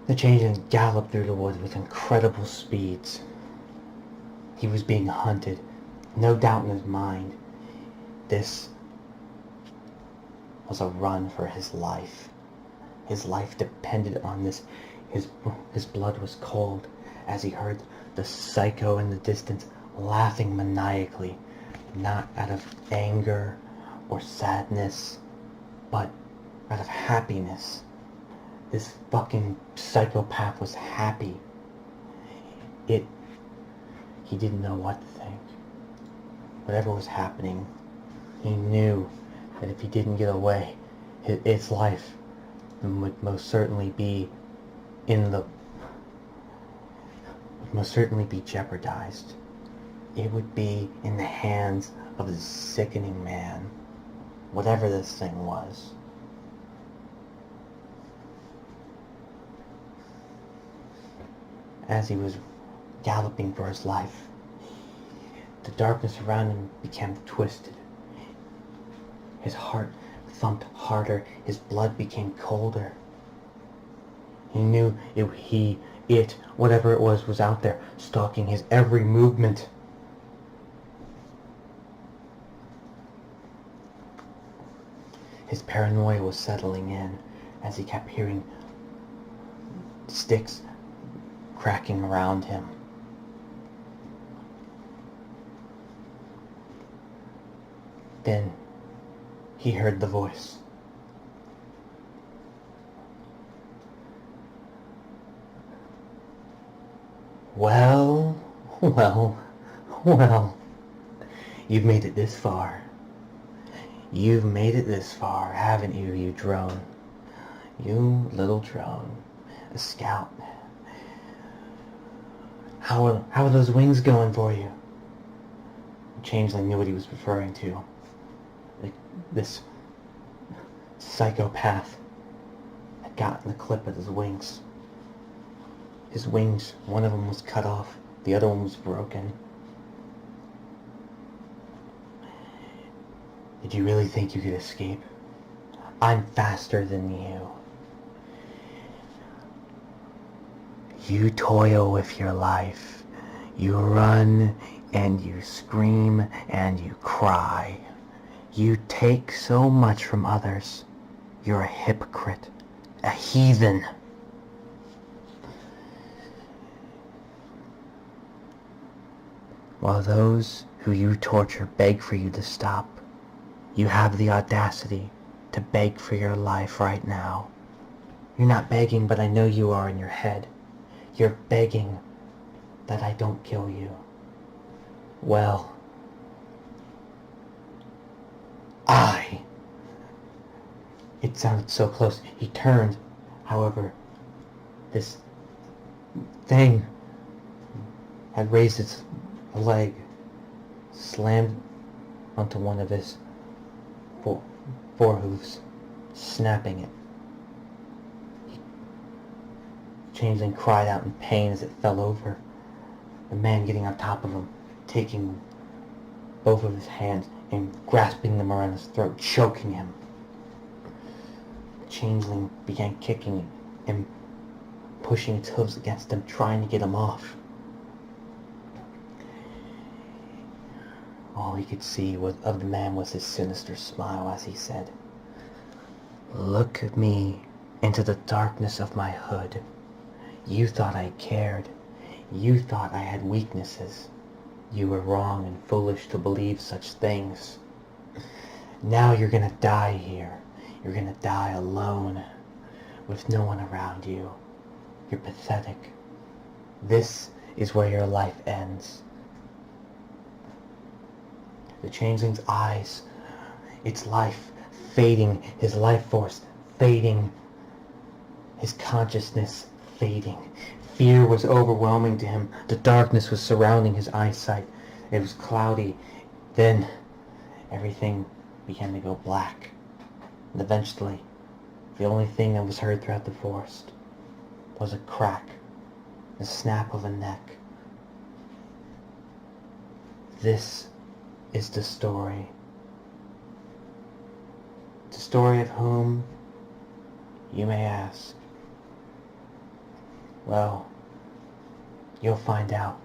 The changeling galloped through the woods with incredible speeds. He was being hunted. No doubt in his mind, this was a run for his life. His life depended on this. His blood was cold as he heard the psycho in the distance laughing maniacally, not out of anger or sadness, but out of happiness. This fucking psychopath was happy. He didn't know what to think. Whatever was happening, he knew that if he didn't get away, its life would most certainly be jeopardized. It would be in the hands of this sickening man, whatever this thing was. As he was galloping for his life, the darkness around him became twisted. His heart thumped harder, his blood became colder. He knew whatever it was out there, stalking his every movement. His paranoia was settling in as he kept hearing sticks cracking around him. Then he heard the voice. Well, you've made it this far. You've made it this far, haven't you, you drone? You little drone. A scout. How are those wings going for you? The changeling knew what he was referring to. This psychopath had gotten the clip at his wings. His wings, one of them was cut off, the other one was broken. Did you really think you could escape? I'm faster than you. You toil with your life. You run and you scream and you cry. You take so much from others. You're a hypocrite, a heathen. While those who you torture beg for you to stop, you have the audacity to beg for your life right now. You're not begging, but I know you are in your head. You're begging that I don't kill you. Well, It sounded so close. He turned. However, this thing had raised its leg, slammed onto one of his forehooves, snapping it. The changeling cried out in pain as it fell over. The man getting on top of him, taking both of his hands and grasping them around his throat, choking him. The changeling began kicking and pushing its hooves against him, trying to get him off. All he could see of the man was his sinister smile as he said, "Look at me into the darkness of my hood. You thought I cared. You thought I had weaknesses. You were wrong and foolish to believe such things. Now you're gonna die here. You're gonna die alone, with no one around you. You're pathetic. This is where your life ends." The changeling's eyes, its life fading, his life force fading, his consciousness fading. Fear was overwhelming to him. The darkness was surrounding his eyesight. It was cloudy. Then everything began to go black. And eventually, the only thing that was heard throughout the forest was a crack, the snap of a neck. This is the story. The story of whom, you may ask? Well, you'll find out